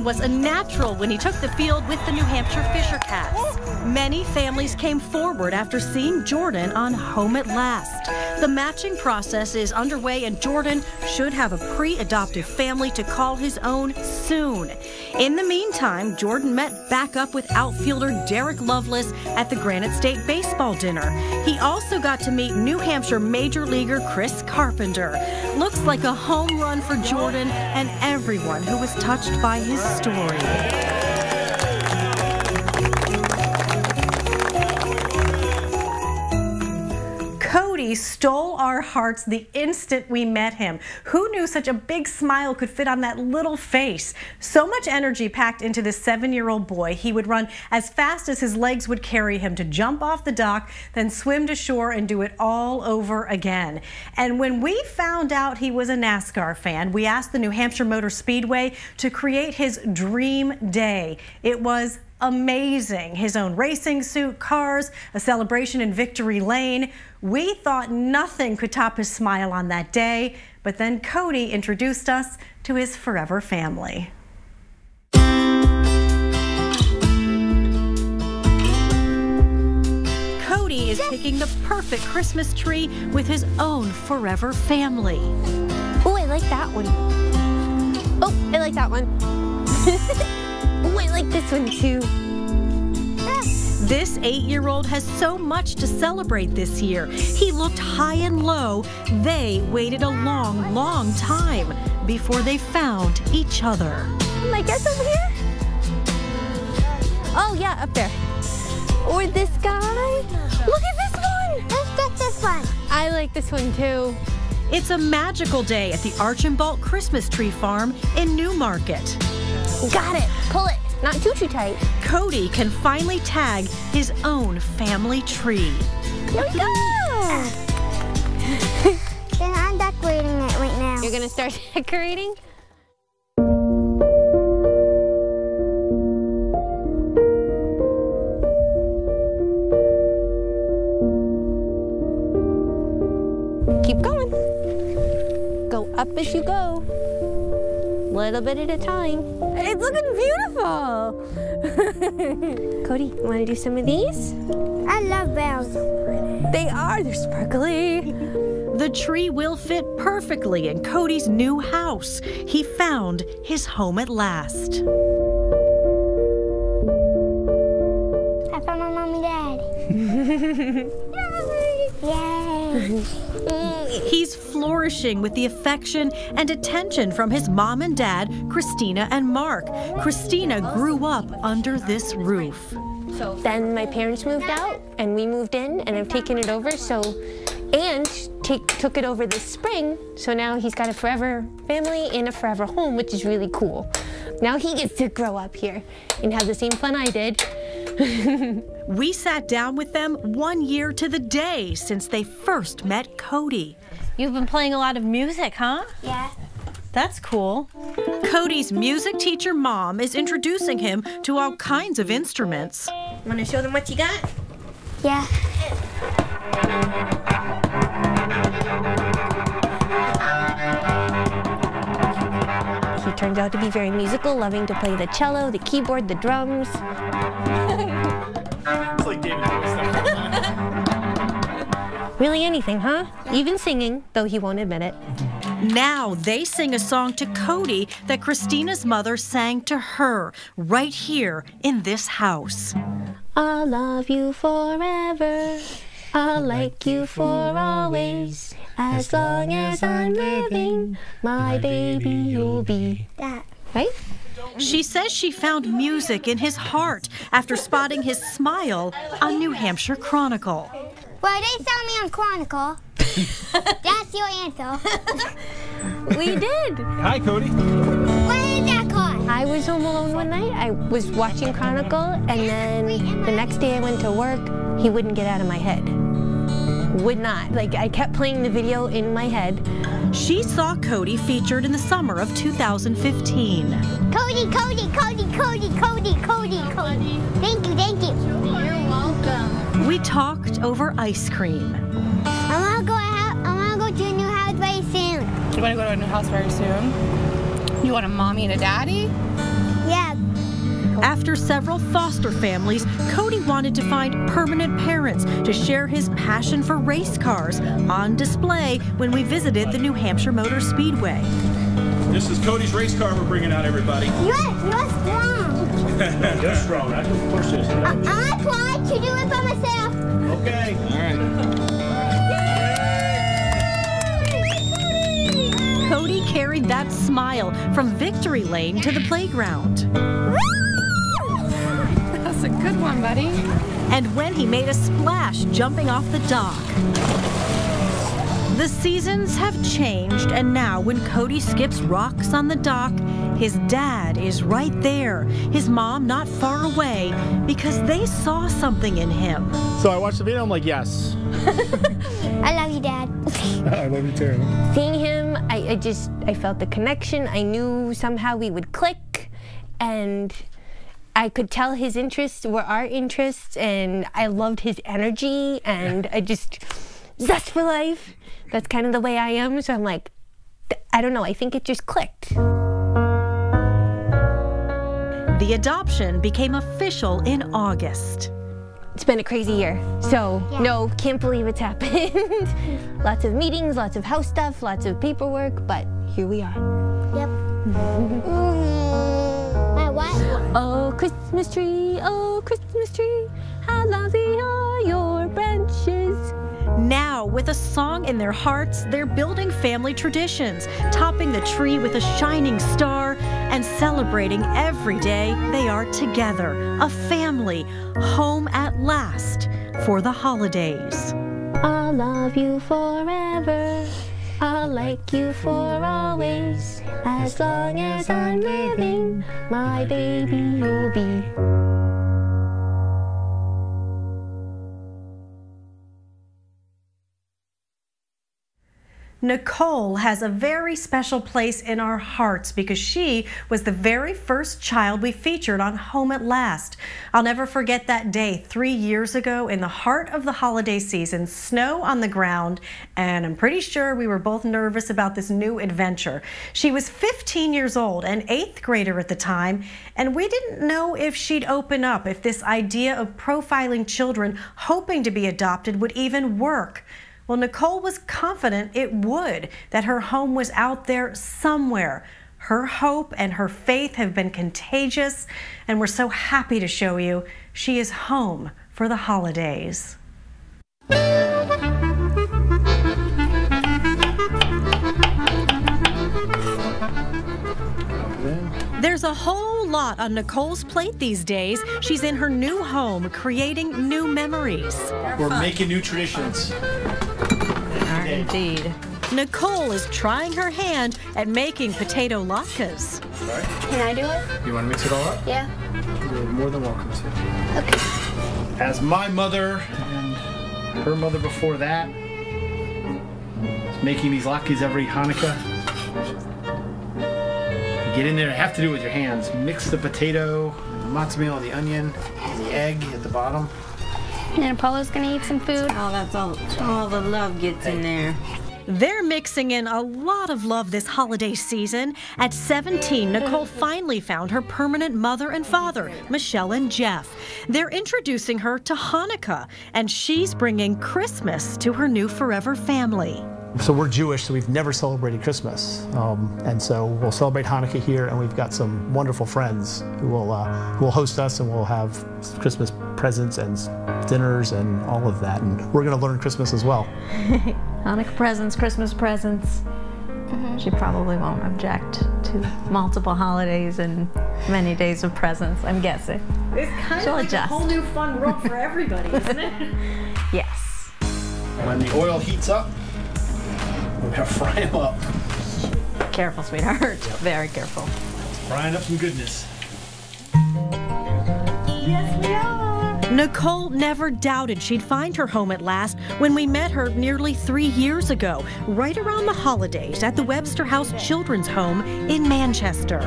Jordan was a natural when he took the field with the New Hampshire Fisher Cats. Many families came forward after seeing Jordan on Home at Last. The matching process is underway, and Jordan should have a pre-adoptive family to call his own soon. In the meantime, Jordan met back up with outfielder Derek Lovelace at the Granite State baseball dinner. He also got to meet New Hampshire major leaguer Chris Carpenter. Looks like a home run for Jordan and everyone who was touched by his story. Cody stole our hearts the instant we met him. Who knew such a big smile could fit on that little face? So much energy packed into this 7-year-old boy. He would run as fast as his legs would carry him to jump off the dock, then swim to shore and do it all over again. And when we found out he was a NASCAR fan, we asked the New Hampshire Motor Speedway to create his dream day. It was amazing. His own racing suit, cars, a celebration in Victory Lane. We thought nothing could top his smile on that day, but then Cody introduced us to his forever family. Cody is picking the perfect Christmas tree with his own forever family. Oh, I like that one. Oh, I like that one. Oh, I like this one too. This 8-year-old has so much to celebrate this year. He looked high and low. They waited a long, long time before they found each other. My guess over here? Oh yeah, up there. Or this guy. Look at this one. Let's get this one. I like this one too. It's a magical day at the Archambault Christmas Tree Farm in Newmarket. Got it. Pull it. Not too tight. Cody can finally tag his own family tree. Here we go. Then I'm decorating it right now. You're gonna start decorating? Keep going. Go up as you go. Little bit at a time. It's looking beautiful. Cody, you want to do some of these? I love bells. They are. They're sparkly. The tree will fit perfectly in Cody's new house. He found his home at last. I found my mom and dad. Yay! He's flourishing with the affection and attention from his mom and dad, Christina and Mark. Christina grew up under this roof. Then my parents moved out and we moved in and I've taken it over. And took it over this spring. So now he's got a forever family and a forever home, which is really cool. Now he gets to grow up here and have the same fun I did. We sat down with them 1 year to the day since they first met Cody. You've been playing a lot of music, huh? Yeah. That's cool. Cody's music teacher mom is introducing him to all kinds of instruments. Want to show them what you got? Yeah. He turns out to be very musical, loving to play the cello, the keyboard, the drums. It's like David Bowie. Really anything, huh? Even singing, though he won't admit it. Now they sing a song to Cody that Christina's mother sang to her right here in this house. I'll love you forever. I'll like you for always. As long as I'm living, my baby you'll be. That. Right? She says she found music in his heart after spotting his smile on New Hampshire Chronicle. Well, they saw me on Chronicle. That's your answer. We did. Hi, Cody. What is that called? I was home alone one night. I was watching Chronicle, and then the next day I went to work. He wouldn't get out of my head. Would not. Like, I kept playing the video in my head. She saw Cody featured in the summer of 2015. Cody, Cody, Cody, Cody, Cody, Cody, Cody. Thank you, thank you. You're welcome. We talked over ice cream. I wanna go to a new house very soon. You want to go to a new house very soon? You want a mommy and a daddy? Yeah. After several foster families, Cody wanted to find permanent parents to share his passion for race cars, on display when we visited the New Hampshire Motor Speedway. This is Cody's race car we're bringing out, everybody. You're strong. You're strong. I can push this. I tried to do it by myself. Okay. All right. Cody carried that smile from victory lane to the playground. That's a good one, buddy. And when he made a splash jumping off the dock. The seasons have changed, and now when Cody skips rocks on the dock, his dad is right there, his mom not far away, because they saw something in him. So I watched the video, I'm like, yes. I love you, Dad. I love you too. Seeing him, I felt the connection. I knew somehow we would click, and I could tell his interests were our interests, and I loved his energy, and I just, zest for life. That's kind of the way I am, so I'm like, I don't know, I think it just clicked. The adoption became official in August. It's been a crazy year, so no, can't believe it's happened. Lots of meetings, lots of house stuff, lots of paperwork, but here we are. Yep. My what? Oh, Christmas tree, how lovely are your branches. Now, with a song in their hearts, they're building family traditions, topping the tree with a shining star, and celebrating every day they are together, a family, home at last for the holidays. I'll love you forever, I'll like you for always, as long as I'm living, my baby you'll be. Nicole has a very special place in our hearts because she was the very first child we featured on Home at Last. I'll never forget that day 3 years ago in the heart of the holiday season, snow on the ground, and I'm pretty sure we were both nervous about this new adventure. She was 15 years old, an 8th grader at the time, and we didn't know if she'd open up, if this idea of profiling children hoping to be adopted would even work. Well, Nicole was confident it would, that her home was out there somewhere. Her hope and her faith have been contagious, and we're so happy to show you she is home for the holidays. There's a whole lot on Nicole's plate these days. She's in her new home, creating new memories. We're making new traditions. Indeed. Nicole is trying her hand at making potato latkes. Can I do it? You want to mix it all up? Yeah. You're more than welcome to. Okay. As my mother and her mother before that was making these latkes every Hanukkah. Get in there, have to do it with your hands. Mix the potato, the mozzarella, the onion, and the egg at the bottom. And Apollo's gonna eat some food. Oh, that's all the love gets in there. They're mixing in a lot of love this holiday season. At 17, Nicole finally found her permanent mother and father, Michelle and Jeff. They're introducing her to Hanukkah, and she's bringing Christmas to her new forever family. So we're Jewish, so we've never celebrated Christmas. And so we'll celebrate Hanukkah here, and we've got some wonderful friends who will host us, and we'll have Christmas presents and dinners and all of that. And we're going to learn Christmas as well. Hanukkah presents, Christmas presents. She probably won't object to multiple holidays and many days of presents, I'm guessing. It's kind of like a whole new fun world for everybody, isn't it? Yes. When the oil heats up, we're going to fry them up. Careful, sweetheart. Very careful. Frying up some goodness. Yes, we are. Nicole never doubted she'd find her home at last when we met her nearly 3 years ago, right around the holidays at the Webster House Children's Home in Manchester.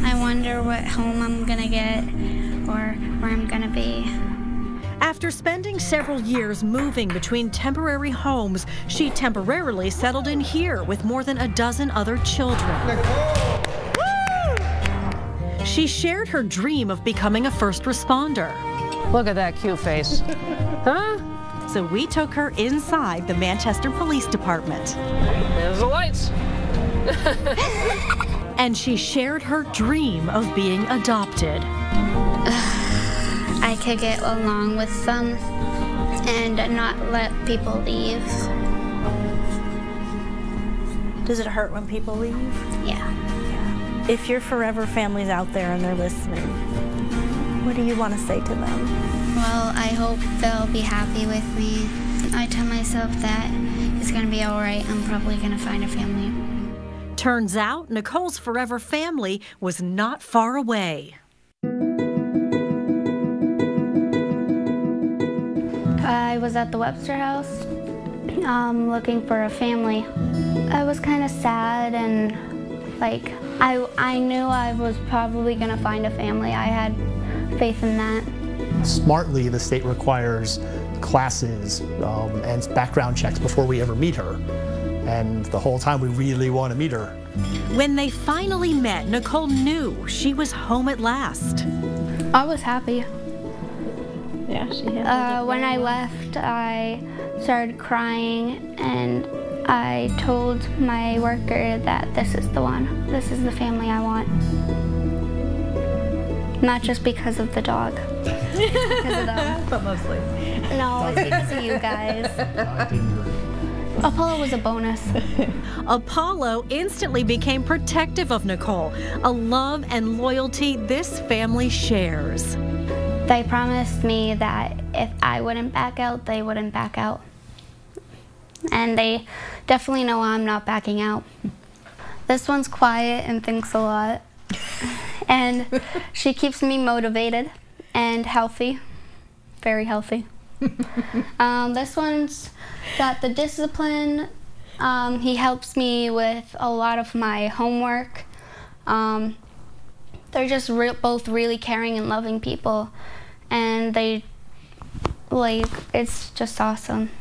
I wonder what home I'm gonna get or where I'm gonna be. After spending several years moving between temporary homes, she temporarily settled in here with more than a dozen other children. She shared her dream of becoming a first responder. Look at that cute face. Huh? So we took her inside the Manchester Police Department. There's the lights. And she shared her dream of being adopted. I could get along with them and not let people leave. Does it hurt when people leave? Yeah. If your forever family's out there and they're listening, what do you want to say to them? Well, I hope they'll be happy with me. I tell myself that it's gonna be all right. I'm probably gonna find a family. Turns out Nicole's forever family was not far away. I was at the Webster house looking for a family. I was kind of sad and like I knew I was probably going to find a family. I had faith in that. Smartly, the state requires classes and background checks before we ever meet her. And the whole time we really want to meet her. When they finally met, Nicole knew she was home at last. I was happy. Yeah, she handled it When I very well. left, I started crying and I told my worker that this is the one. This is the family I want. Not just because of the dog. Because of them. But mostly. No, it's because of you guys. Apollo was a bonus. Apollo instantly became protective of Nicole, a love and loyalty this family shares. They promised me that if I wouldn't back out, they wouldn't back out. And they definitely know I'm not backing out. This one's quiet and thinks a lot. And she keeps me motivated and healthy, very healthy. This one's got the discipline. He helps me with a lot of my homework. They're just both really caring and loving people. And they, like, it's just awesome.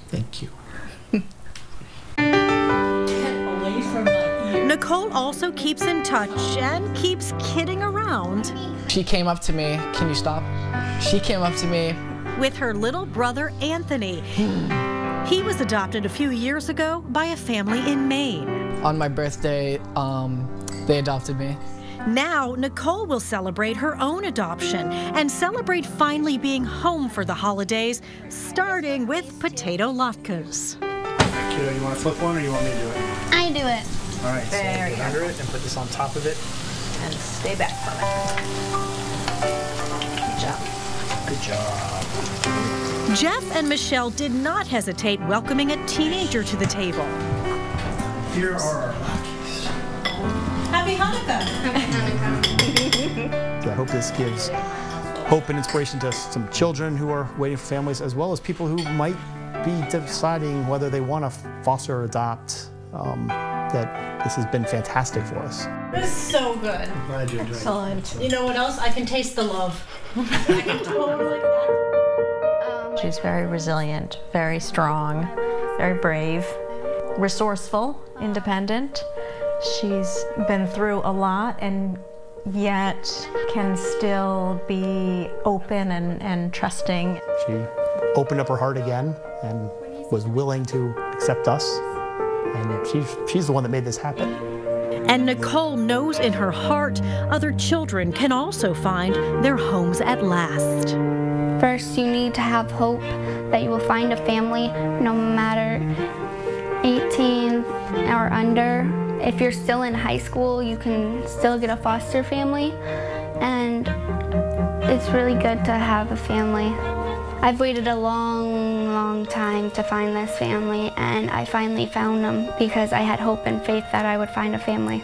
Thank you. Nicole also keeps in touch and keeps kidding around She came up to me. Can you stop? She came up to me. with her little brother Anthony. He was adopted a few years ago by a family in Maine. On my birthday, they adopted me. Now, Nicole will celebrate her own adoption and celebrate finally being home for the holidays, starting with potato latkes. Kiddo, you want to flip one or you want me to do it? I do it. All right, so There you get under it and put this on top of it. And stay back from it. Good job. Good job. Jeff and Michelle did not hesitate welcoming a teenager to the table. Here are our Lakis. Happy Hanukkah! So I hope this gives hope and inspiration to some children who are waiting for families, as well as people who might be deciding whether they want to foster or adopt. That this has been fantastic for us. This is so good. Glad you enjoyed it. Excellent. You know what else? I can taste the love. I can totally. She's very resilient, very strong, very brave, resourceful, independent. She's been through a lot and yet can still be open and trusting. She opened up her heart again and was willing to accept us. And she's the one that made this happen. And Nicole knows in her heart other children can also find their homes at last. First, you need to have hope that you will find a family no matter 18 or under. If you're still in high school, you can still get a foster family. And it's really good to have a family. I've waited a long time to find this family, and I finally found them because I had hope and faith that I would find a family.